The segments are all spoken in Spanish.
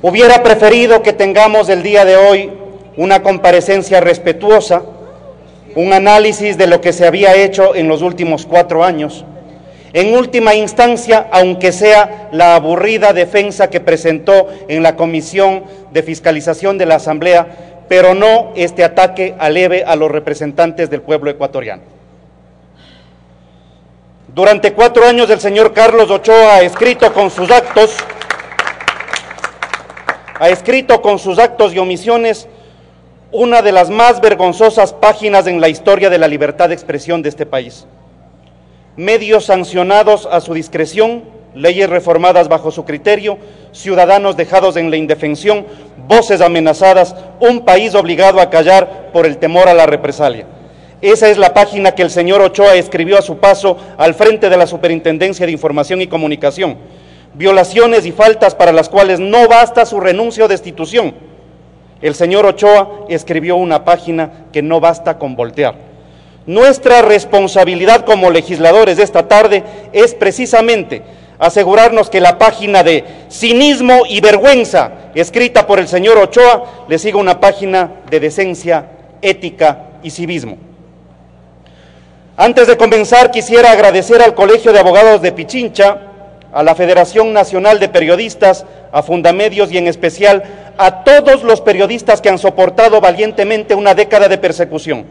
Hubiera preferido que tengamos el día de hoy una comparecencia respetuosa, un análisis de lo que se había hecho en los últimos 4 años. En última instancia, aunque sea la aburrida defensa que presentó en la Comisión de Fiscalización de la Asamblea, pero no este ataque aleve a los representantes del pueblo ecuatoriano. Durante 4 años el señor Carlos Ochoa ha escrito con sus actos y omisiones una de las más vergonzosas páginas en la historia de la libertad de expresión de este país. Medios sancionados a su discreción, leyes reformadas bajo su criterio, ciudadanos dejados en la indefensión, voces amenazadas, un país obligado a callar por el temor a la represalia. Esa es la página que el señor Ochoa escribió a su paso al frente de la Superintendencia de Información y Comunicación. Violaciones y faltas para las cuales no basta su renuncia o destitución. El señor Ochoa escribió una página que no basta con voltear. Nuestra responsabilidad como legisladores de esta tarde es precisamente asegurarnos que la página de cinismo y vergüenza escrita por el señor Ochoa le siga una página de decencia, ética y civismo. Antes de comenzar, quisiera agradecer al Colegio de Abogados de Pichincha, a la Federación Nacional de Periodistas, a Fundamedios y en especial a todos los periodistas que han soportado valientemente una década de persecución.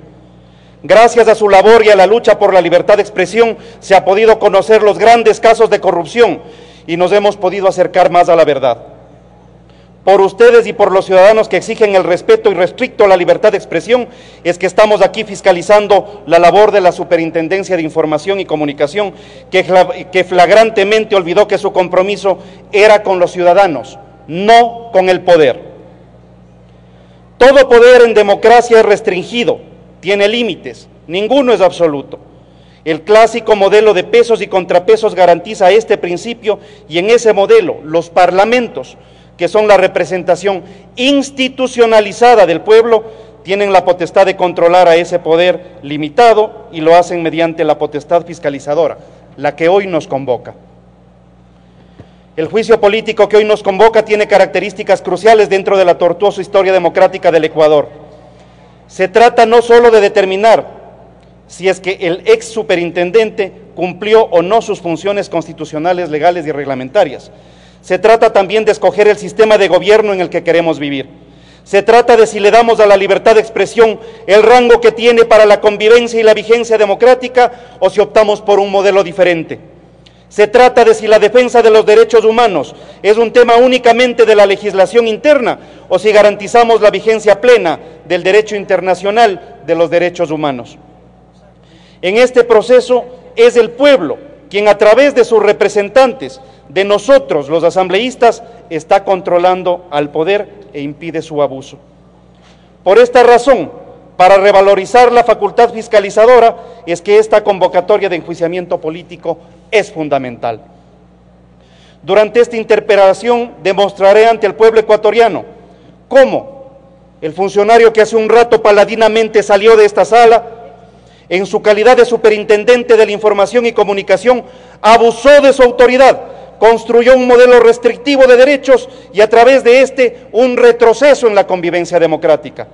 Gracias a su labor y a la lucha por la libertad de expresión se ha podido conocer los grandes casos de corrupción y nos hemos podido acercar más a la verdad. Por ustedes y por los ciudadanos que exigen el respeto irrestricto a la libertad de expresión, es que estamos aquí fiscalizando la labor de la Superintendencia de Información y Comunicación, que flagrantemente olvidó que su compromiso era con los ciudadanos, no con el poder. Todo poder en democracia es restringido, tiene límites, ninguno es absoluto. El clásico modelo de pesos y contrapesos garantiza este principio y en ese modelo los parlamentos, que son la representación institucionalizada del pueblo, tienen la potestad de controlar a ese poder limitado y lo hacen mediante la potestad fiscalizadora, la que hoy nos convoca. El juicio político que hoy nos convoca tiene características cruciales dentro de la tortuosa historia democrática del Ecuador. Se trata no solo de determinar si es que el ex superintendente cumplió o no sus funciones constitucionales, legales y reglamentarias. Se trata también de escoger el sistema de gobierno en el que queremos vivir. Se trata de si le damos a la libertad de expresión el rango que tiene para la convivencia y la vigencia democrática o si optamos por un modelo diferente. Se trata de si la defensa de los derechos humanos es un tema únicamente de la legislación interna o si garantizamos la vigencia plena del derecho internacional de los derechos humanos. En este proceso es el pueblo quien a través de sus representantes, de nosotros los asambleístas, está controlando al poder e impide su abuso. Por esta razón, para revalorizar la facultad fiscalizadora, es que esta convocatoria de enjuiciamiento político es fundamental. Durante esta interpelación demostraré ante el pueblo ecuatoriano cómo el funcionario que hace un rato paladinamente salió de esta sala, en su calidad de superintendente de la información y comunicación, abusó de su autoridad, construyó un modelo restrictivo de derechos y a través de este un retroceso en la convivencia democrática.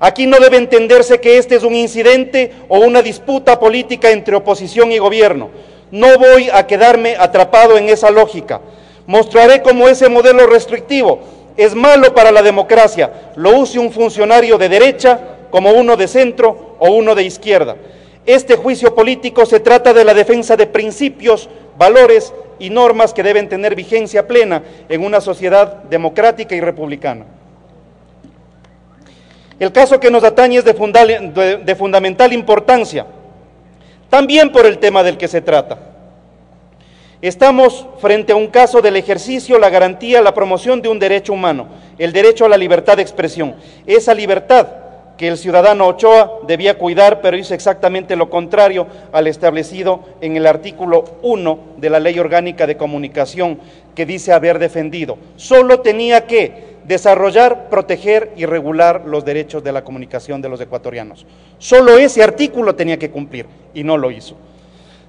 Aquí no debe entenderse que este es un incidente o una disputa política entre oposición y gobierno. No voy a quedarme atrapado en esa lógica. Mostraré cómo ese modelo restrictivo es malo para la democracia, lo use un funcionario de derecha como uno de centro o uno de izquierda. Este juicio político se trata de la defensa de principios, valores y normas que deben tener vigencia plena en una sociedad democrática y republicana. El caso que nos atañe es de fundamental importancia, también por el tema del que se trata. Estamos frente a un caso del ejercicio, la garantía, la promoción de un derecho humano, el derecho a la libertad de expresión. Esa libertad que el ciudadano Ochoa debía cuidar, pero hizo exactamente lo contrario al establecido en el artículo 1 de la Ley Orgánica de Comunicación, que dice haber defendido. Solo tenía que desarrollar, proteger y regular los derechos de la comunicación de los ecuatorianos. Solo ese artículo tenía que cumplir y no lo hizo.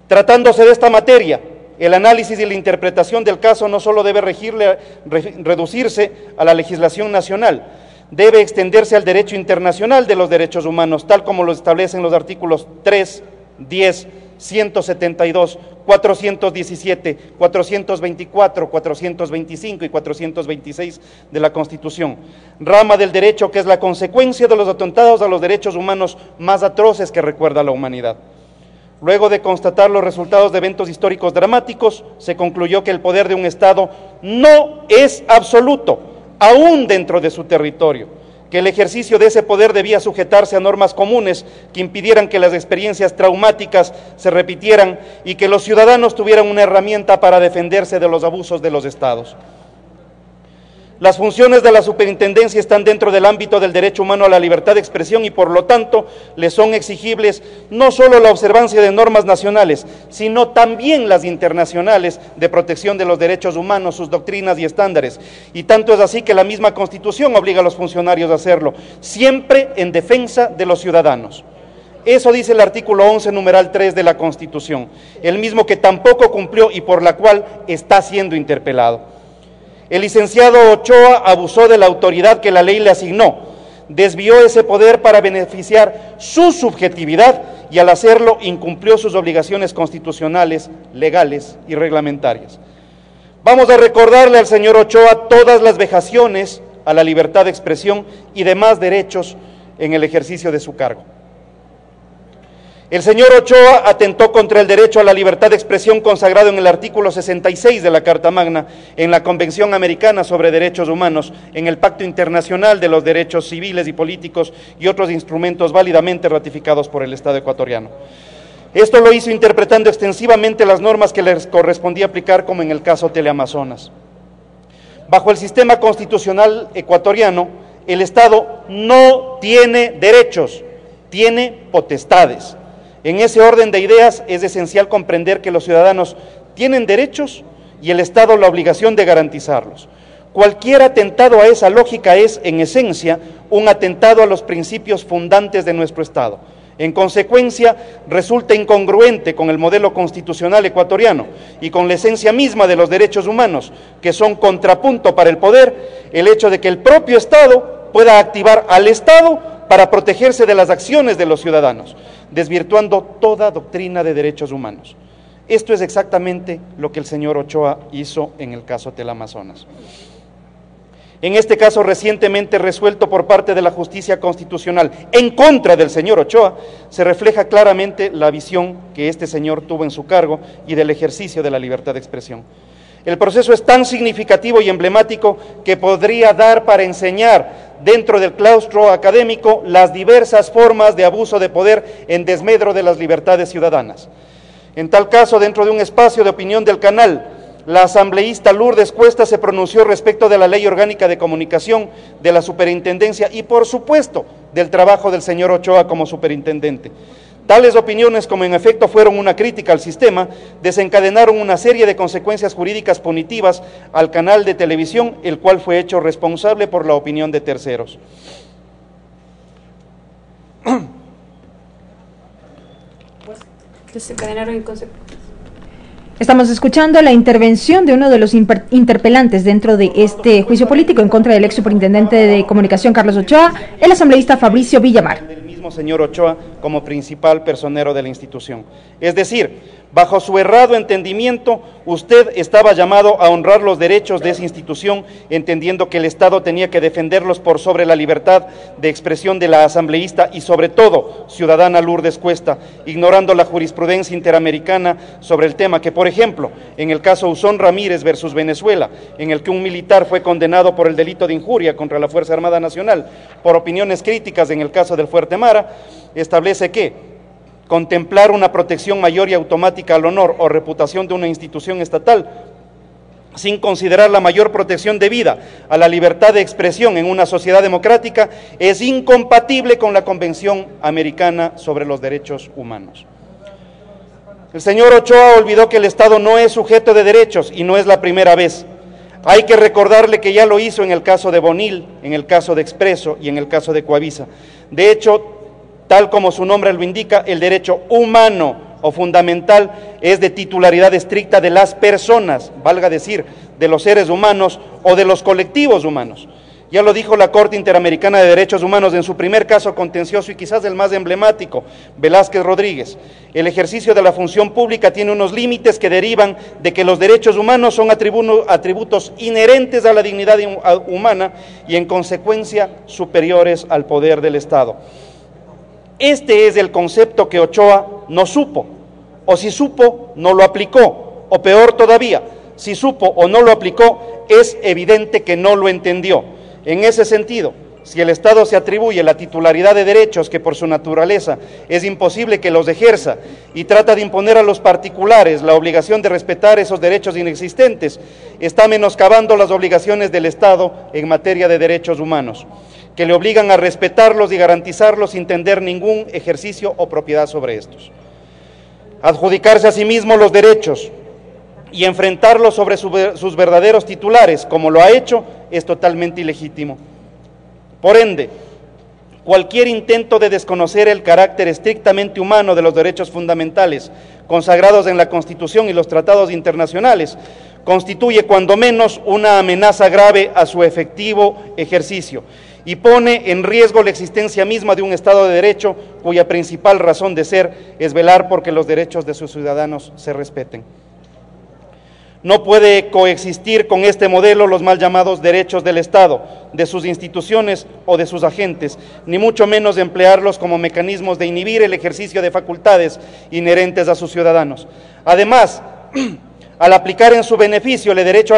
Tratándose de esta materia, el análisis y la interpretación del caso no solo debe reducirse a la legislación nacional, debe extenderse al derecho internacional de los derechos humanos, tal como lo establecen los artículos 3, 10, 172, 417, 424, 425 y 426 de la Constitución, rama del derecho que es la consecuencia de los atentados a los derechos humanos más atroces que recuerda la humanidad. Luego de constatar los resultados de eventos históricos dramáticos, se concluyó que el poder de un Estado no es absoluto, aún dentro de su territorio, que el ejercicio de ese poder debía sujetarse a normas comunes que impidieran que las experiencias traumáticas se repitieran y que los ciudadanos tuvieran una herramienta para defenderse de los abusos de los Estados. Las funciones de la superintendencia están dentro del ámbito del derecho humano a la libertad de expresión y por lo tanto le son exigibles no solo la observancia de normas nacionales, sino también las internacionales de protección de los derechos humanos, sus doctrinas y estándares. Y tanto es así que la misma Constitución obliga a los funcionarios a hacerlo, siempre en defensa de los ciudadanos. Eso dice el artículo 11, numeral 3 de la Constitución, el mismo que tampoco cumplió y por la cual está siendo interpelado. El licenciado Ochoa abusó de la autoridad que la ley le asignó, desvió ese poder para beneficiar su subjetividad y al hacerlo incumplió sus obligaciones constitucionales, legales y reglamentarias. Vamos a recordarle al señor Ochoa todas las vejaciones a la libertad de expresión y demás derechos en el ejercicio de su cargo. El señor Ochoa atentó contra el derecho a la libertad de expresión consagrado en el artículo 66 de la Carta Magna, en la Convención Americana sobre Derechos Humanos, en el Pacto Internacional de los Derechos Civiles y Políticos y otros instrumentos válidamente ratificados por el Estado ecuatoriano. Esto lo hizo interpretando extensivamente las normas que les correspondía aplicar, como en el caso Teleamazonas. Bajo el sistema constitucional ecuatoriano, el Estado no tiene derechos, tiene potestades. En ese orden de ideas es esencial comprender que los ciudadanos tienen derechos y el Estado la obligación de garantizarlos. Cualquier atentado a esa lógica es, en esencia, un atentado a los principios fundantes de nuestro Estado. En consecuencia, resulta incongruente con el modelo constitucional ecuatoriano y con la esencia misma de los derechos humanos, que son contrapunto para el poder, el hecho de que el propio Estado pueda activar al Estado para protegerse de las acciones de los ciudadanos, desvirtuando toda doctrina de derechos humanos. Esto es exactamente lo que el señor Ochoa hizo en el caso Teleamazonas. En este caso recientemente resuelto por parte de la justicia constitucional en contra del señor Ochoa, se refleja claramente la visión que este señor tuvo en su cargo y del ejercicio de la libertad de expresión. El proceso es tan significativo y emblemático que podría dar para enseñar dentro del claustro académico las diversas formas de abuso de poder en desmedro de las libertades ciudadanas. En tal caso, dentro de un espacio de opinión del canal, la asambleísta Lourdes Cuesta se pronunció respecto de la Ley Orgánica de Comunicación, de la Superintendencia y, por supuesto, del trabajo del señor Ochoa como superintendente. Tales opiniones, como en efecto fueron una crítica al sistema, desencadenaron una serie de consecuencias jurídicas punitivas al canal de televisión, el cual fue hecho responsable por la opinión de terceros. Desencadenaron consecuencias. Estamos escuchando la intervención de uno de los interpelantes dentro de este juicio político en contra del ex superintendente de comunicación Carlos Ochoa, el asambleísta Fabricio Villamar. Del mismo señor Ochoa como principal personero de la institución. Es decir, bajo su errado entendimiento, usted estaba llamado a honrar los derechos de esa institución, entendiendo que el Estado tenía que defenderlos por sobre la libertad de expresión de la asambleísta y sobre todo, ciudadana Lourdes Cuesta, ignorando la jurisprudencia interamericana sobre el tema que, por ejemplo, en el caso Usón Ramírez versus Venezuela, en el que un militar fue condenado por el delito de injuria contra la Fuerza Armada Nacional, por opiniones críticas en el caso del Fuerte Mara, establece que contemplar una protección mayor y automática al honor o reputación de una institución estatal, sin considerar la mayor protección debida a la libertad de expresión en una sociedad democrática, es incompatible con la Convención Americana sobre los Derechos Humanos. El señor Ochoa olvidó que el Estado no es sujeto de derechos y no es la primera vez. Hay que recordarle que ya lo hizo en el caso de Bonil, en el caso de Expreso y en el caso de Coavisa. De hecho, tal como su nombre lo indica, el derecho humano o fundamental es de titularidad estricta de las personas, valga decir, de los seres humanos o de los colectivos humanos. Ya lo dijo la Corte Interamericana de Derechos Humanos en su primer caso contencioso y quizás el más emblemático, Velázquez Rodríguez. El ejercicio de la función pública tiene unos límites que derivan de que los derechos humanos son atributos inherentes a la dignidad humana y en consecuencia superiores al poder del Estado. Este es el concepto que Ochoa no supo, o si supo, no lo aplicó, o peor todavía, si supo o no lo aplicó, es evidente que no lo entendió. En ese sentido, si el Estado se atribuye la titularidad de derechos que por su naturaleza es imposible que los ejerza y trata de imponer a los particulares la obligación de respetar esos derechos inexistentes, está menoscabando las obligaciones del Estado en materia de derechos humanos, que le obligan a respetarlos y garantizarlos sin tener ningún ejercicio o propiedad sobre estos. Adjudicarse a sí mismo los derechos y enfrentarlos sobre sus verdaderos titulares, como lo ha hecho, es totalmente ilegítimo. Por ende, cualquier intento de desconocer el carácter estrictamente humano de los derechos fundamentales consagrados en la Constitución y los tratados internacionales constituye cuando menos una amenaza grave a su efectivo ejercicio y pone en riesgo la existencia misma de un Estado de Derecho cuya principal razón de ser es velar porque los derechos de sus ciudadanos se respeten. No puede coexistir con este modelo los mal llamados derechos del Estado, de sus instituciones o de sus agentes, ni mucho menos emplearlos como mecanismos de inhibir el ejercicio de facultades inherentes a sus ciudadanos. Además, al aplicar en su beneficio el derecho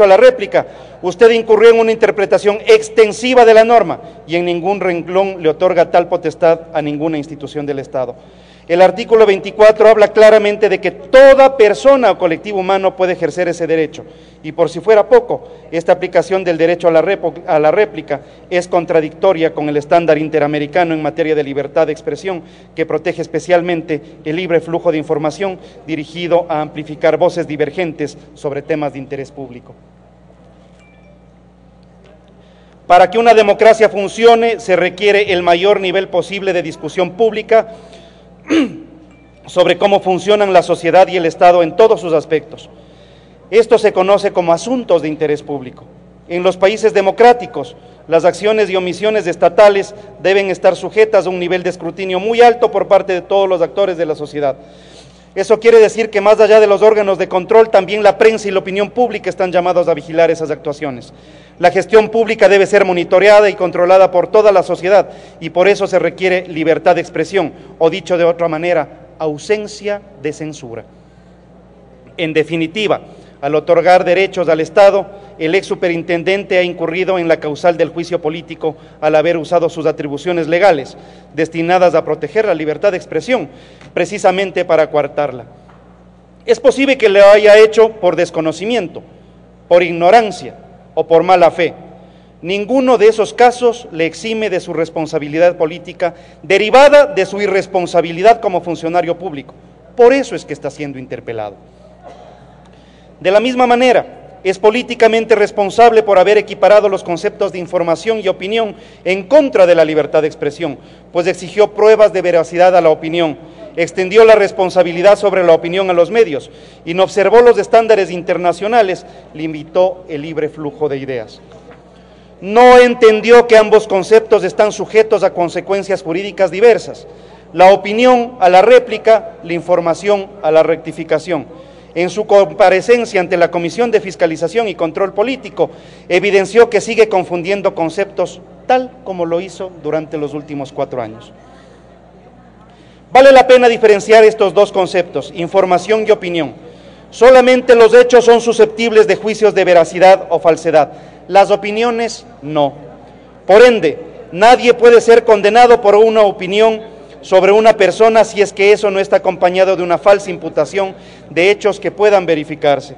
a la réplica, usted incurrió en una interpretación extensiva de la norma y en ningún renglón le otorga tal potestad a ninguna institución del Estado. El artículo 24 habla claramente de que toda persona o colectivo humano puede ejercer ese derecho, y por si fuera poco, esta aplicación del derecho a la réplica es contradictoria con el estándar interamericano en materia de libertad de expresión, que protege especialmente el libre flujo de información dirigido a amplificar voces divergentes sobre temas de interés público. Para que una democracia funcione, se requiere el mayor nivel posible de discusión pública sobre cómo funcionan la sociedad y el Estado en todos sus aspectos. Esto se conoce como asuntos de interés público. En los países democráticos, las acciones y omisiones estatales deben estar sujetas a un nivel de escrutinio muy alto por parte de todos los actores de la sociedad. Eso quiere decir que más allá de los órganos de control, también la prensa y la opinión pública están llamados a vigilar esas actuaciones. La gestión pública debe ser monitoreada y controlada por toda la sociedad y por eso se requiere libertad de expresión, o dicho de otra manera, ausencia de censura. En definitiva, al otorgar derechos al Estado, el ex superintendente ha incurrido en la causal del juicio político al haber usado sus atribuciones legales, destinadas a proteger la libertad de expresión, precisamente para coartarla. Es posible que lo haya hecho por desconocimiento, por ignorancia o por mala fe. Ninguno de esos casos le exime de su responsabilidad política derivada de su irresponsabilidad como funcionario público. Por eso es que está siendo interpelado. De la misma manera, es políticamente responsable por haber equiparado los conceptos de información y opinión en contra de la libertad de expresión, pues exigió pruebas de veracidad a la opinión, extendió la responsabilidad sobre la opinión a los medios y no observó los estándares internacionales, limitó el libre flujo de ideas. No entendió que ambos conceptos están sujetos a consecuencias jurídicas diversas, la opinión a la réplica, la información a la rectificación. En su comparecencia ante la Comisión de Fiscalización y Control Político, evidenció que sigue confundiendo conceptos tal como lo hizo durante los últimos 4 años. Vale la pena diferenciar estos dos conceptos, información y opinión. Solamente los hechos son susceptibles de juicios de veracidad o falsedad, las opiniones no. Por ende, nadie puede ser condenado por una opinión sobre una persona si es que eso no está acompañado de una falsa imputación de hechos que puedan verificarse.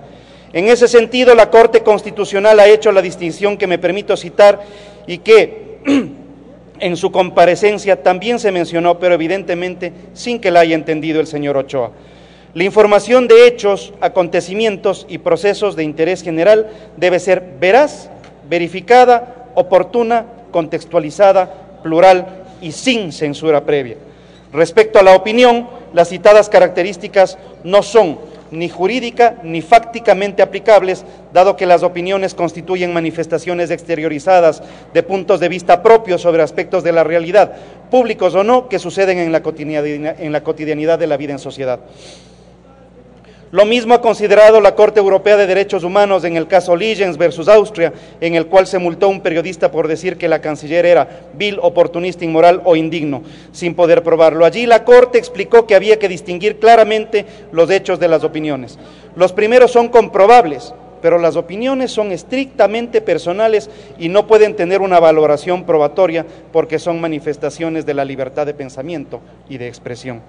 En ese sentido, la Corte Constitucional ha hecho la distinción que me permito citar y que en su comparecencia también se mencionó, pero evidentemente sin que la haya entendido el señor Ochoa. La información de hechos, acontecimientos y procesos de interés general debe ser veraz, verificada, oportuna, contextualizada, plural y sin censura previa. Respecto a la opinión, las citadas características no son ni jurídica ni fácticamente aplicables, dado que las opiniones constituyen manifestaciones exteriorizadas de puntos de vista propios sobre aspectos de la realidad, públicos o no, que suceden en la cotidianidad de la vida en sociedad. Lo mismo ha considerado la Corte Europea de Derechos Humanos en el caso Ligens versus Austria, en el cual se multó a un periodista por decir que la canciller era vil, oportunista, inmoral o indigno, sin poder probarlo. Allí la Corte explicó que había que distinguir claramente los hechos de las opiniones. Los primeros son comprobables, pero las opiniones son estrictamente personales y no pueden tener una valoración probatoria porque son manifestaciones de la libertad de pensamiento y de expresión.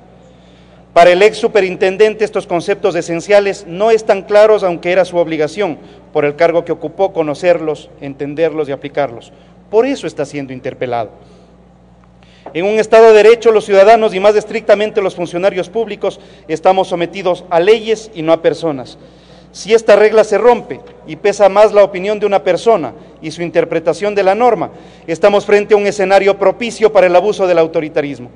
Para el ex superintendente estos conceptos esenciales no están claros, aunque era su obligación, por el cargo que ocupó, conocerlos, entenderlos y aplicarlos. Por eso está siendo interpelado. En un Estado de Derecho, los ciudadanos y más estrictamente los funcionarios públicos estamos sometidos a leyes y no a personas. Si esta regla se rompe y pesa más la opinión de una persona y su interpretación de la norma, estamos frente a un escenario propicio para el abuso del autoritarismo.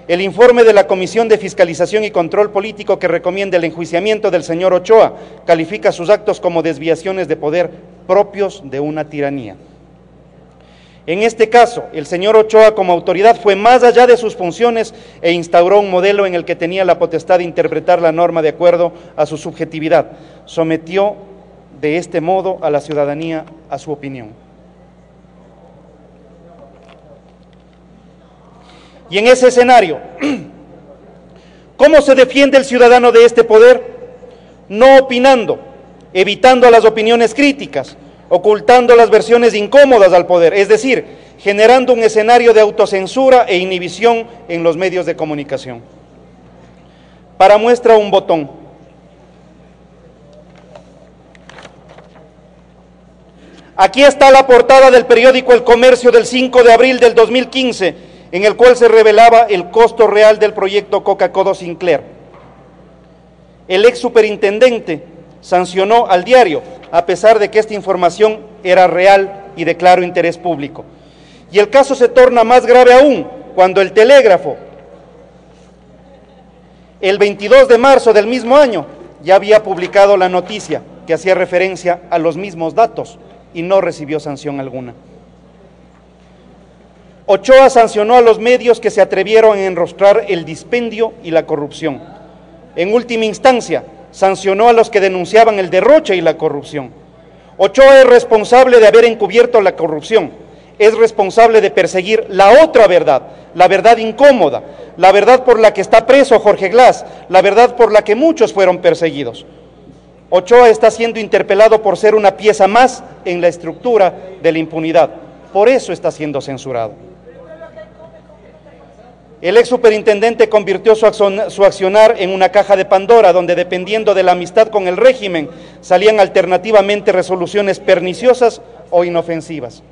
El informe de la Comisión de Fiscalización y Control Político que recomienda el enjuiciamiento del señor Ochoa califica sus actos como desviaciones de poder propios de una tiranía. En este caso, el señor Ochoa como autoridad fue más allá de sus funciones e instauró un modelo en el que tenía la potestad de interpretar la norma de acuerdo a su subjetividad. Sometió de este modo a la ciudadanía a su opinión. Y en ese escenario, ¿cómo se defiende el ciudadano de este poder? No opinando, evitando las opiniones críticas, ocultando las versiones incómodas al poder, es decir, generando un escenario de autocensura e inhibición en los medios de comunicación. Para muestra un botón. Aquí está la portada del periódico El Comercio del 5 de abril del 2015, en el cual se revelaba el costo real del proyecto Coca-Cola Sinclair. El ex superintendente sancionó al diario, a pesar de que esta información era real y de claro interés público. Y el caso se torna más grave aún, cuando el Telégrafo, el 22 de marzo del mismo año, ya había publicado la noticia que hacía referencia a los mismos datos y no recibió sanción alguna. Ochoa sancionó a los medios que se atrevieron a enrostrar el dispendio y la corrupción. En última instancia, sancionó a los que denunciaban el derroche y la corrupción. Ochoa es responsable de haber encubierto la corrupción, es responsable de perseguir la otra verdad, la verdad incómoda, la verdad por la que está preso Jorge Glass, la verdad por la que muchos fueron perseguidos. Ochoa está siendo interpelado por ser una pieza más en la estructura de la impunidad, por eso está siendo censurado. El ex superintendente convirtió su accionar en una caja de Pandora, donde dependiendo de la amistad con el régimen, salían alternativamente resoluciones perniciosas o inofensivas.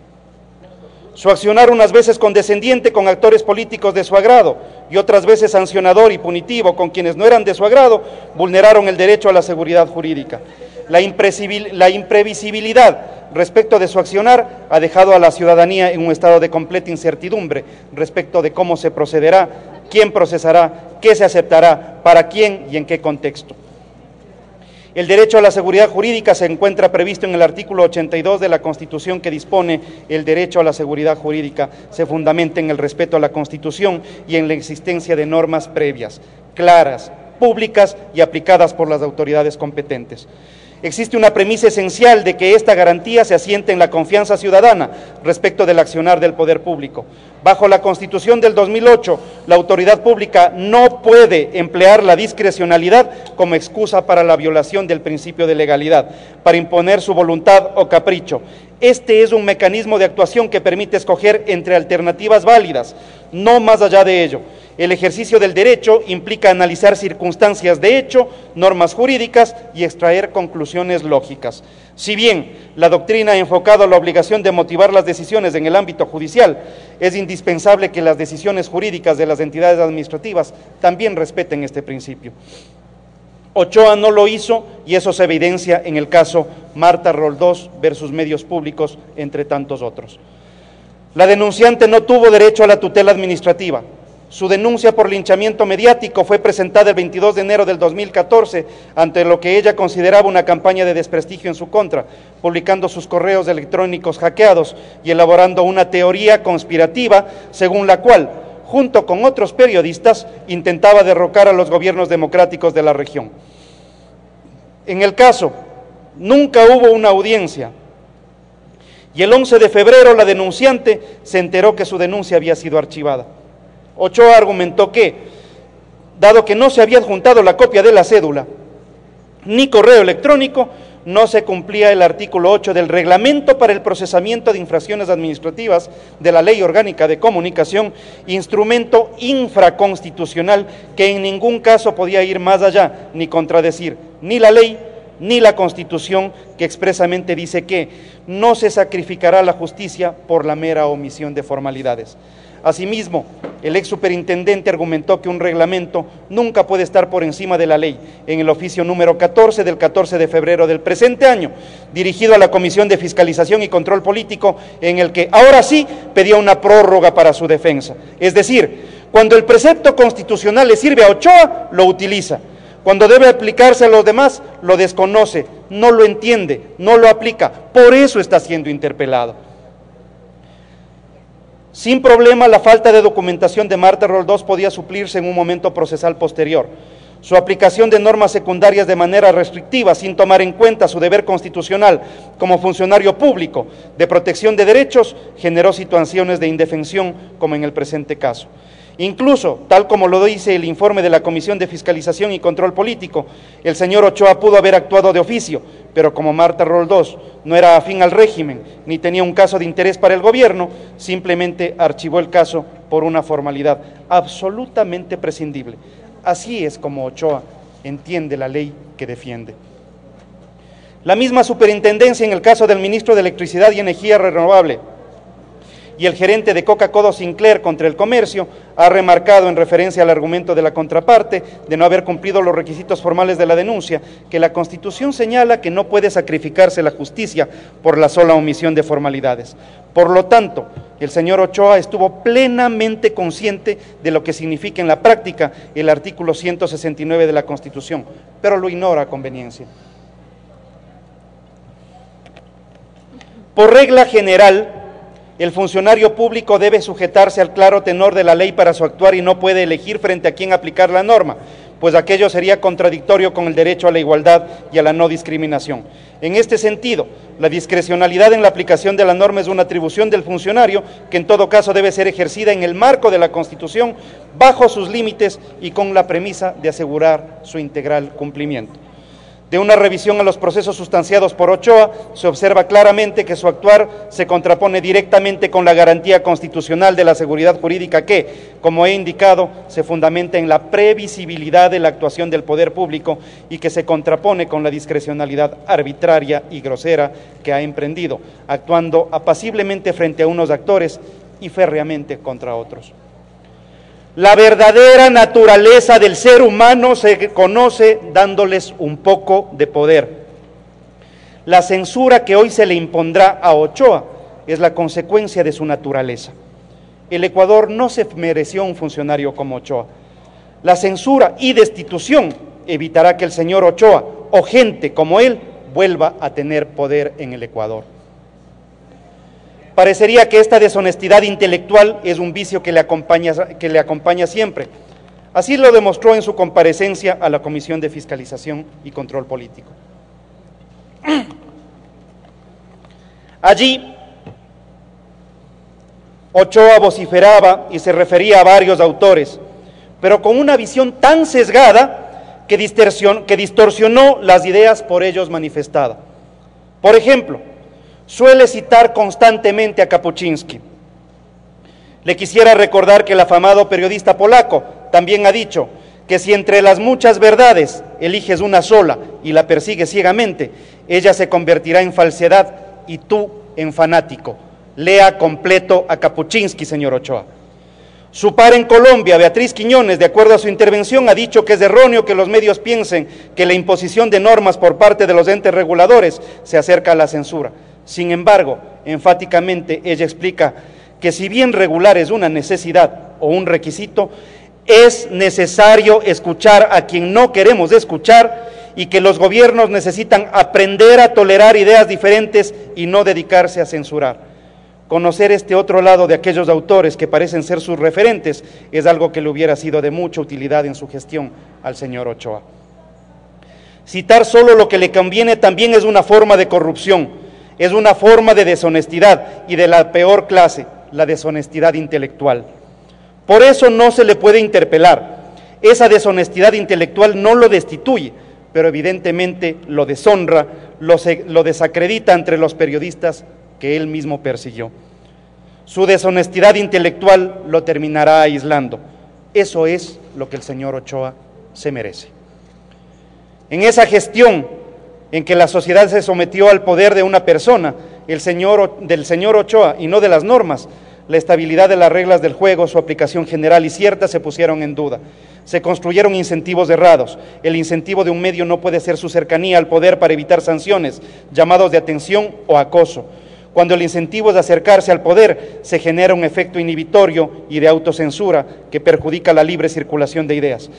Su accionar unas veces condescendiente con actores políticos de su agrado y otras veces sancionador y punitivo con quienes no eran de su agrado, vulneraron el derecho a la seguridad jurídica. La imprevisibilidad respecto de su accionar ha dejado a la ciudadanía en un estado de completa incertidumbre respecto de cómo se procederá, quién procesará, qué se aceptará, para quién y en qué contexto. El derecho a la seguridad jurídica se encuentra previsto en el artículo 82 de la Constitución, que dispone: el derecho a la seguridad jurídica se fundamenta en el respeto a la Constitución y en la existencia de normas previas, claras, públicas y aplicadas por las autoridades competentes. Existe una premisa esencial de que esta garantía se asiente en la confianza ciudadana respecto del accionar del poder público. Bajo la Constitución del 2008, la autoridad pública no puede emplear la discrecionalidad como excusa para la violación del principio de legalidad, para imponer su voluntad o capricho. Este es un mecanismo de actuación que permite escoger entre alternativas válidas, no más allá de ello. El ejercicio del derecho implica analizar circunstancias de hecho, normas jurídicas y extraer conclusiones lógicas. Si bien la doctrina ha enfocado la obligación de motivar las decisiones en el ámbito judicial, es indispensable que las decisiones jurídicas de las entidades administrativas también respeten este principio. Ochoa no lo hizo y eso se evidencia en el caso Marta Roldós versus Medios Públicos, entre tantos otros. La denunciante no tuvo derecho a la tutela administrativa. Su denuncia por linchamiento mediático fue presentada el 22 de enero del 2014 ante lo que ella consideraba una campaña de desprestigio en su contra, publicando sus correos electrónicos hackeados y elaborando una teoría conspirativa según la cual, junto con otros periodistas, intentaba derrocar a los gobiernos democráticos de la región. En el caso, nunca hubo una audiencia y el 11 de febrero la denunciante se enteró que su denuncia había sido archivada. Ochoa argumentó que, dado que no se había adjuntado la copia de la cédula ni correo electrónico, no se cumplía el artículo 8 del Reglamento para el Procesamiento de Infracciones Administrativas de la Ley Orgánica de Comunicación, instrumento infraconstitucional que en ningún caso podía ir más allá ni contradecir ni la ley ni la Constitución, que expresamente dice que no se sacrificará la justicia por la mera omisión de formalidades. Asimismo, el ex superintendente argumentó que un reglamento nunca puede estar por encima de la ley, en el oficio número 14 del 14 de febrero del presente año, dirigido a la Comisión de Fiscalización y Control Político, en el que ahora sí pedía una prórroga para su defensa. Es decir, cuando el precepto constitucional le sirve a Ochoa, lo utiliza. Cuando debe aplicarse a los demás, lo desconoce, no lo entiende, no lo aplica. Por eso está siendo interpelado. Sin problema, la falta de documentación de Marta Roldós podía suplirse en un momento procesal posterior. Su aplicación de normas secundarias de manera restrictiva, sin tomar en cuenta su deber constitucional como funcionario público de protección de derechos, generó situaciones de indefensión, como en el presente caso. Incluso, tal como lo dice el informe de la Comisión de Fiscalización y Control Político, el señor Ochoa pudo haber actuado de oficio, pero como Marta Roldós no era afín al régimen, ni tenía un caso de interés para el gobierno, simplemente archivó el caso por una formalidad absolutamente prescindible. Así es como Ochoa entiende la ley que defiende. La misma superintendencia en el caso del ministro de Electricidad y Energía Renovable y el gerente de Coca-Cola Sinclair contra el comercio ha remarcado en referencia al argumento de la contraparte de no haber cumplido los requisitos formales de la denuncia, que la Constitución señala que no puede sacrificarse la justicia por la sola omisión de formalidades. Por lo tanto, el señor Ochoa estuvo plenamente consciente de lo que significa en la práctica el artículo 169 de la Constitución, pero lo ignora a conveniencia. Por regla general, el funcionario público debe sujetarse al claro tenor de la ley para su actuar y no puede elegir frente a quién aplicar la norma, pues aquello sería contradictorio con el derecho a la igualdad y a la no discriminación. En este sentido, la discrecionalidad en la aplicación de la norma es una atribución del funcionario que en todo caso debe ser ejercida en el marco de la Constitución, bajo sus límites y con la premisa de asegurar su integral cumplimiento. De una revisión a los procesos sustanciados por Ochoa, se observa claramente que su actuar se contrapone directamente con la garantía constitucional de la seguridad jurídica que, como he indicado, se fundamenta en la previsibilidad de la actuación del poder público y que se contrapone con la discrecionalidad arbitraria y grosera que ha emprendido, actuando apaciblemente frente a unos actores y férreamente contra otros. La verdadera naturaleza del ser humano se conoce dándoles un poco de poder. La censura que hoy se le impondrá a Ochoa es la consecuencia de su naturaleza. El Ecuador no se mereció un funcionario como Ochoa. La censura y destitución evitará que el señor Ochoa o gente como él vuelva a tener poder en el Ecuador. Parecería que esta deshonestidad intelectual es un vicio que le acompaña siempre. Así lo demostró en su comparecencia a la Comisión de Fiscalización y Control Político. Allí, Ochoa vociferaba y se refería a varios autores, pero con una visión tan sesgada que distorsionó las ideas por ellos manifestadas. Por ejemplo, suele citar constantemente a Kapuczynski. Le quisiera recordar que el afamado periodista polaco también ha dicho que si entre las muchas verdades eliges una sola y la persigues ciegamente, ella se convertirá en falsedad y tú en fanático. Lea completo a Kapuczynski, señor Ochoa. Su par en Colombia, Beatriz Quiñones, de acuerdo a su intervención, ha dicho que es erróneo que los medios piensen que la imposición de normas por parte de los entes reguladores se acerca a la censura. Sin embargo, enfáticamente ella explica que si bien regular es una necesidad, o un requisito, es necesario escuchar a quien no queremos escuchar y que los gobiernos necesitan aprender a tolerar ideas diferentes y no dedicarse a censurar. Conocer este otro lado de aquellos autores que parecen ser sus referentes es algo que le hubiera sido de mucha utilidad en su gestión al señor Ochoa. Citar solo lo que le conviene también es una forma de corrupción, es una forma de deshonestidad y de la peor clase, la deshonestidad intelectual. Por eso no se le puede interpelar. Esa deshonestidad intelectual no lo destituye, pero evidentemente lo deshonra, lo desacredita entre los periodistas que él mismo persiguió. Su deshonestidad intelectual lo terminará aislando. Eso es lo que el señor Ochoa se merece. En esa gestión en que la sociedad se sometió al poder de una persona, del señor Ochoa y no de las normas, la estabilidad de las reglas del juego, su aplicación general y cierta se pusieron en duda. Se construyeron incentivos errados. El incentivo de un medio no puede ser su cercanía al poder para evitar sanciones, llamados de atención o acoso. Cuando el incentivo es acercarse al poder, se genera un efecto inhibitorio y de autocensura que perjudica la libre circulación de ideas.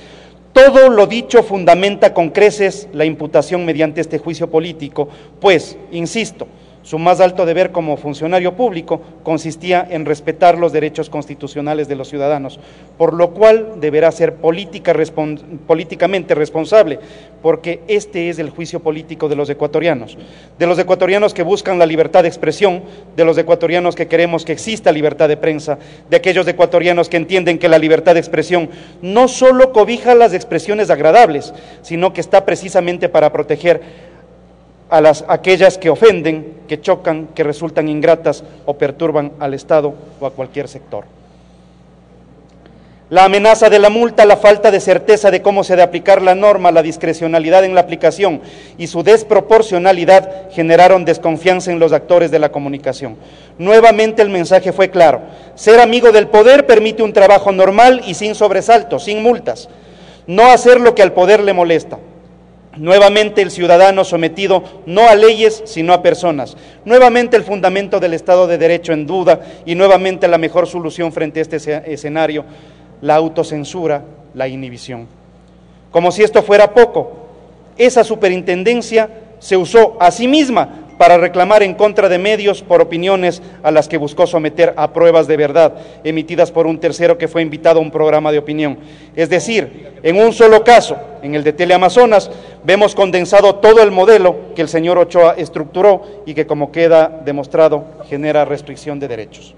Todo lo dicho fundamenta con creces la imputación mediante este juicio político, pues, insisto, su más alto deber como funcionario público consistía en respetar los derechos constitucionales de los ciudadanos, por lo cual deberá ser políticamente responsable, porque este es el juicio político de los ecuatorianos que buscan la libertad de expresión, de los ecuatorianos que queremos que exista libertad de prensa, de aquellos ecuatorianos que entienden que la libertad de expresión no solo cobija las expresiones agradables, sino que está precisamente para proteger a aquellas que ofenden, que chocan, que resultan ingratas o perturban al Estado o a cualquier sector. La amenaza de la multa, la falta de certeza de cómo se ha de aplicar la norma, la discrecionalidad en la aplicación y su desproporcionalidad generaron desconfianza en los actores de la comunicación. Nuevamente el mensaje fue claro: ser amigo del poder permite un trabajo normal y sin sobresaltos, sin multas. No hacer lo que al poder le molesta. Nuevamente el ciudadano sometido no a leyes sino a personas. Nuevamente el fundamento del Estado de Derecho en duda y nuevamente la mejor solución frente a este escenario, la autocensura, la inhibición. Como si esto fuera poco, esa superintendencia se usó a sí misma para reclamar en contra de medios por opiniones a las que buscó someter a pruebas de verdad, emitidas por un tercero que fue invitado a un programa de opinión. Es decir, en un solo caso, en el de Teleamazonas, vemos condensado todo el modelo que el señor Ochoa estructuró y que, como queda demostrado, genera restricción de derechos.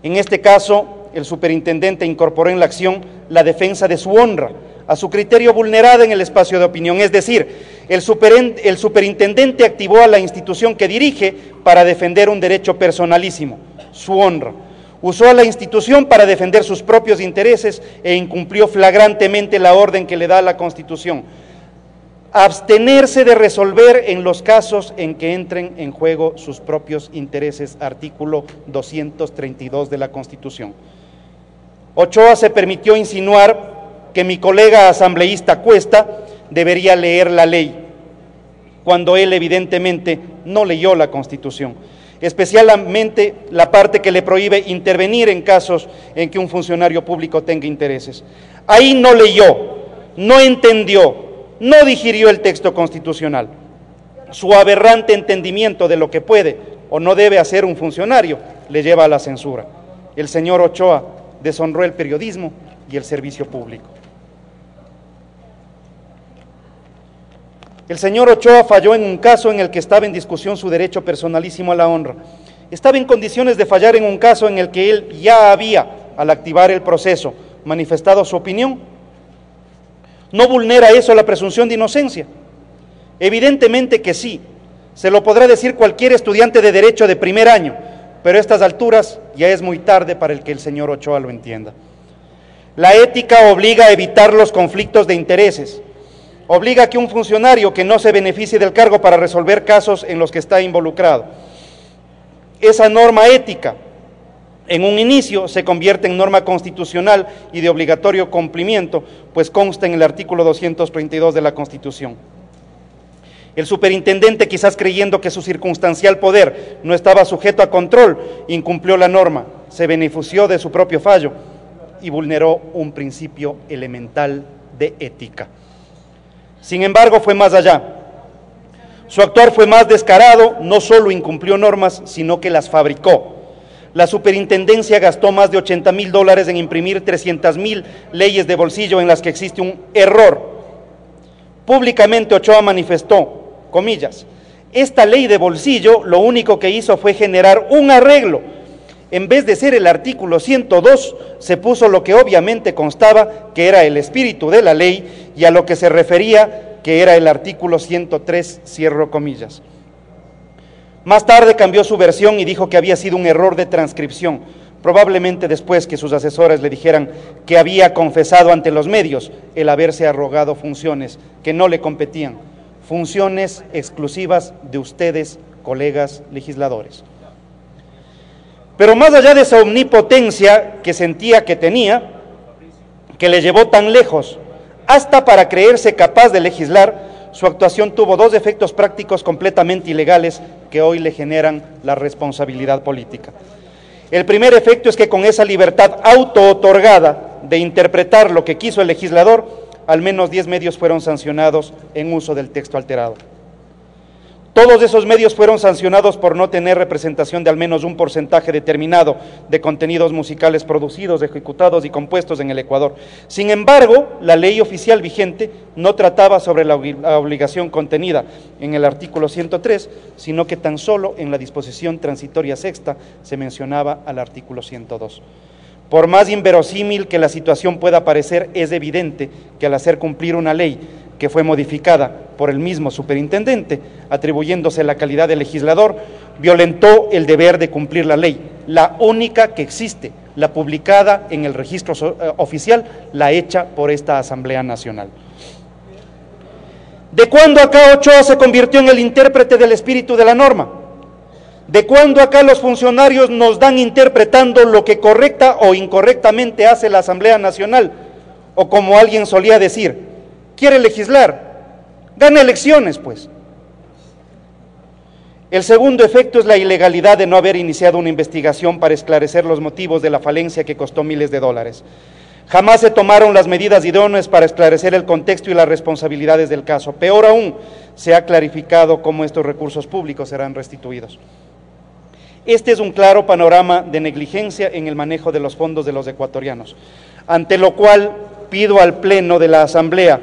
En este caso, el superintendente incorporó en la acción la defensa de su honra, a su criterio vulnerada en el espacio de opinión, es decir, el superintendente activó a la institución que dirige para defender un derecho personalísimo, su honra. Usó a la institución para defender sus propios intereses e incumplió flagrantemente la orden que le da la Constitución: abstenerse de resolver en los casos en que entren en juego sus propios intereses, artículo 232 de la Constitución. Ochoa se permitió insinuar que mi colega asambleísta Cuesta debería leer la ley, cuando él evidentemente no leyó la Constitución, especialmente la parte que le prohíbe intervenir en casos en que un funcionario público tenga intereses. Ahí no leyó, no entendió, no digirió el texto constitucional. Su aberrante entendimiento de lo que puede o no debe hacer un funcionario le lleva a la censura. El señor Ochoa deshonró el periodismo y el servicio público. El señor Ochoa falló en un caso en el que estaba en discusión su derecho personalísimo a la honra. Estaba en condiciones de fallar en un caso en el que él ya había, al activar el proceso, manifestado su opinión. ¿No vulnera eso la presunción de inocencia? Evidentemente que sí. Se lo podrá decir cualquier estudiante de Derecho de primer año, pero a estas alturas ya es muy tarde para el que el señor Ochoa lo entienda. La ética obliga a evitar los conflictos de intereses. Obliga a que un funcionario que no se beneficie del cargo para resolver casos en los que está involucrado. Esa norma ética, en un inicio, se convierte en norma constitucional y de obligatorio cumplimiento, pues consta en el artículo 232 de la Constitución. El superintendente, quizás creyendo que su circunstancial poder no estaba sujeto a control, incumplió la norma, se benefició de su propio fallo y vulneró un principio elemental de ética. Sin embargo, fue más allá. Su actuar fue más descarado, no solo incumplió normas, sino que las fabricó. La superintendencia gastó más de $80,000 en imprimir 300,000 leyes de bolsillo en las que existe un error. Públicamente Ochoa manifestó, comillas, esta ley de bolsillo lo único que hizo fue generar un arreglo. En vez de ser el artículo 102, se puso lo que obviamente constaba, que era el espíritu de la ley, y a lo que se refería, que era el artículo 103, cierro comillas. Más tarde cambió su versión y dijo que había sido un error de transcripción, probablemente después que sus asesores le dijeran que había confesado ante los medios el haberse arrogado funciones que no le competían, funciones exclusivas de ustedes, colegas legisladores. Pero más allá de esa omnipotencia que sentía que tenía, que le llevó tan lejos, hasta para creerse capaz de legislar, su actuación tuvo dos efectos prácticos completamente ilegales que hoy le generan la responsabilidad política. El primer efecto es que con esa libertad auto-otorgada de interpretar lo que quiso el legislador, al menos 10 medios fueron sancionados en uso del texto alterado. Todos esos medios fueron sancionados por no tener representación de al menos un porcentaje determinado de contenidos musicales producidos, ejecutados y compuestos en el Ecuador. Sin embargo, la ley oficial vigente no trataba sobre la obligación contenida en el artículo 103, sino que tan solo en la disposición transitoria sexta se mencionaba al artículo 102. Por más inverosímil que la situación pueda parecer, es evidente que al hacer cumplir una ley que fue modificada por el mismo superintendente, atribuyéndose la calidad de legislador, violentó el deber de cumplir la ley, la única que existe, la publicada en el registro oficial, la hecha por esta Asamblea Nacional. ¿De cuándo acá Ochoa se convirtió en el intérprete del espíritu de la norma? ¿De cuándo acá los funcionarios nos dan interpretando lo que correcta o incorrectamente hace la Asamblea Nacional? O como alguien solía decir, quiere legislar, gana elecciones, pues. El segundo efecto es la ilegalidad de no haber iniciado una investigación para esclarecer los motivos de la falencia que costó miles de dólares. Jamás se tomaron las medidas idóneas para esclarecer el contexto y las responsabilidades del caso. Peor aún, se ha clarificado cómo estos recursos públicos serán restituidos. Este es un claro panorama de negligencia en el manejo de los fondos de los ecuatorianos, ante lo cual pido al Pleno de la Asamblea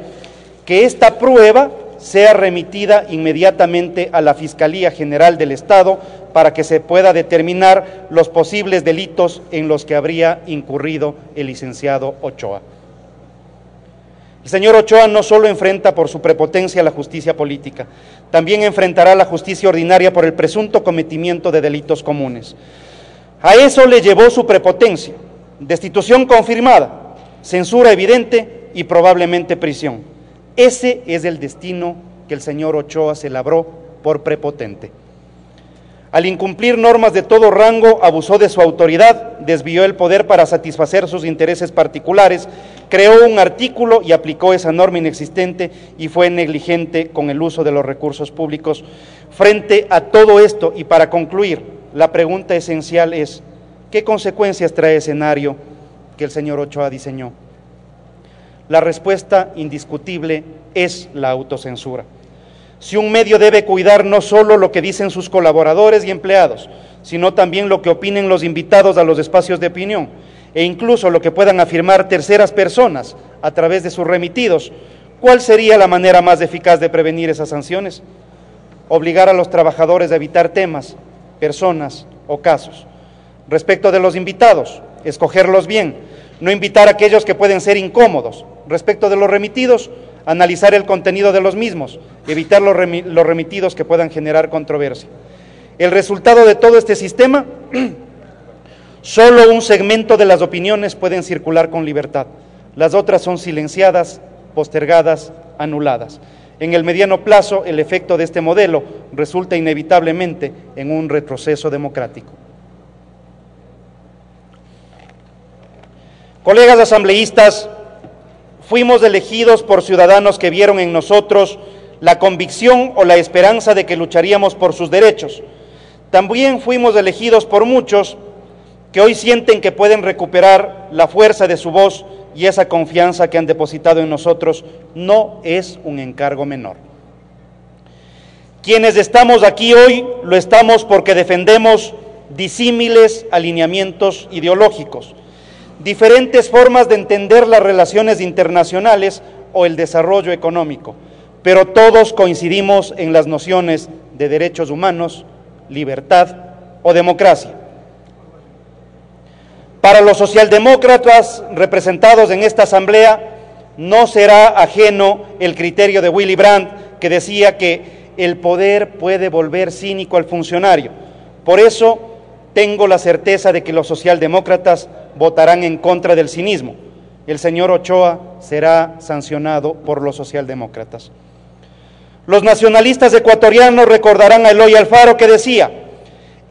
que esta prueba sea remitida inmediatamente a la Fiscalía General del Estado para que se pueda determinar los posibles delitos en los que habría incurrido el licenciado Ochoa. El señor Ochoa no solo enfrenta por su prepotencia la justicia política, también enfrentará la justicia ordinaria por el presunto cometimiento de delitos comunes. A eso le llevó su prepotencia, destitución confirmada, censura evidente y probablemente prisión. Ese es el destino que el señor Ochoa se labró por prepotente. Al incumplir normas de todo rango, abusó de su autoridad, desvió el poder para satisfacer sus intereses particulares, creó un artículo y aplicó esa norma inexistente y fue negligente con el uso de los recursos públicos. Frente a todo esto, y para concluir, la pregunta esencial es, ¿qué consecuencias trae el escenario que el señor Ochoa diseñó? La respuesta indiscutible es la autocensura. Si un medio debe cuidar no solo lo que dicen sus colaboradores y empleados, sino también lo que opinen los invitados a los espacios de opinión, e incluso lo que puedan afirmar terceras personas a través de sus remitidos, ¿cuál sería la manera más eficaz de prevenir esas sanciones? Obligar a los trabajadores a evitar temas, personas o casos. Respecto de los invitados, escogerlos bien, no invitar a aquellos que pueden ser incómodos. Respecto de los remitidos, analizar el contenido de los mismos, evitar los remitidos que puedan generar controversia. El resultado de todo este sistema, solo un segmento de las opiniones pueden circular con libertad, las otras son silenciadas, postergadas, anuladas. En el mediano plazo, el efecto de este modelo resulta inevitablemente en un retroceso democrático. Colegas asambleístas, fuimos elegidos por ciudadanos que vieron en nosotros la convicción o la esperanza de que lucharíamos por sus derechos. También fuimos elegidos por muchos que hoy sienten que pueden recuperar la fuerza de su voz y esa confianza que han depositado en nosotros, no es un encargo menor. Quienes estamos aquí hoy, lo estamos porque defendemos disímiles alineamientos ideológicos, diferentes formas de entender las relaciones internacionales o el desarrollo económico, pero todos coincidimos en las nociones de derechos humanos, libertad o democracia. Para los socialdemócratas representados en esta asamblea, no será ajeno el criterio de Willy Brandt, que decía que el poder puede volver cínico al funcionario. Por eso tengo la certeza de que los socialdemócratas votarán en contra del cinismo. El señor Ochoa será sancionado por los socialdemócratas. Los nacionalistas ecuatorianos recordarán a Eloy Alfaro, que decía: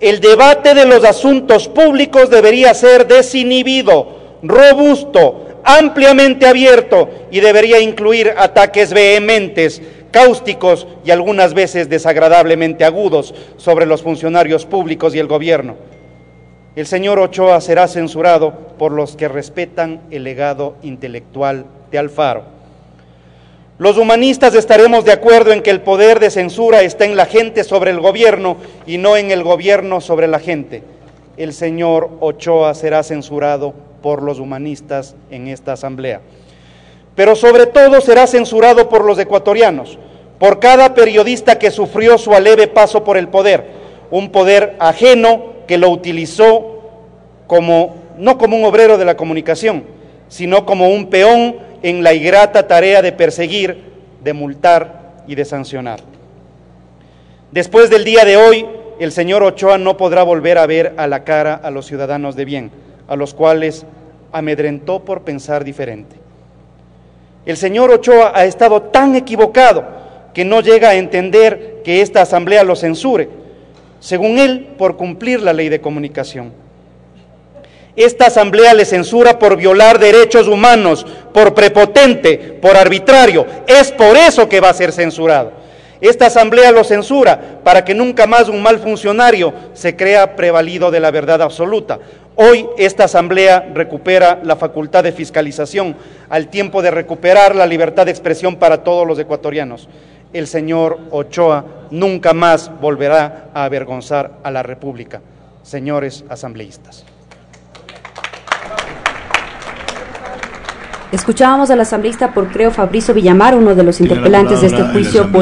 el debate de los asuntos públicos debería ser desinhibido, robusto, ampliamente abierto y debería incluir ataques vehementes, cáusticos y algunas veces desagradablemente agudos sobre los funcionarios públicos y el gobierno. El señor Ochoa será censurado por los que respetan el legado intelectual de Alfaro. Los humanistas estaremos de acuerdo en que el poder de censura está en la gente sobre el gobierno y no en el gobierno sobre la gente. El señor Ochoa será censurado por los humanistas en esta asamblea. Pero sobre todo será censurado por los ecuatorianos, por cada periodista que sufrió su aleve paso por el poder, un poder ajeno que lo utilizó no como un obrero de la comunicación, sino como un peón en la ingrata tarea de perseguir, de multar y de sancionar. Después del día de hoy, el señor Ochoa no podrá volver a ver a la cara a los ciudadanos de bien, a los cuales amedrentó por pensar diferente. El señor Ochoa ha estado tan equivocado que no llega a entender que esta asamblea lo censure, según él, por cumplir la ley de comunicación. Esta asamblea le censura por violar derechos humanos, por prepotente, por arbitrario. Es por eso que va a ser censurado. Esta asamblea lo censura para que nunca más un mal funcionario se crea prevalido de la verdad absoluta. Hoy esta asamblea recupera la facultad de fiscalización al tiempo de recuperar la libertad de expresión para todos los ecuatorianos. El señor Ochoa nunca más volverá a avergonzar a la República. Señores asambleístas. Escuchábamos al asambleísta por Creo, Fabricio Villamar, uno de los interpelantes de este juicio político.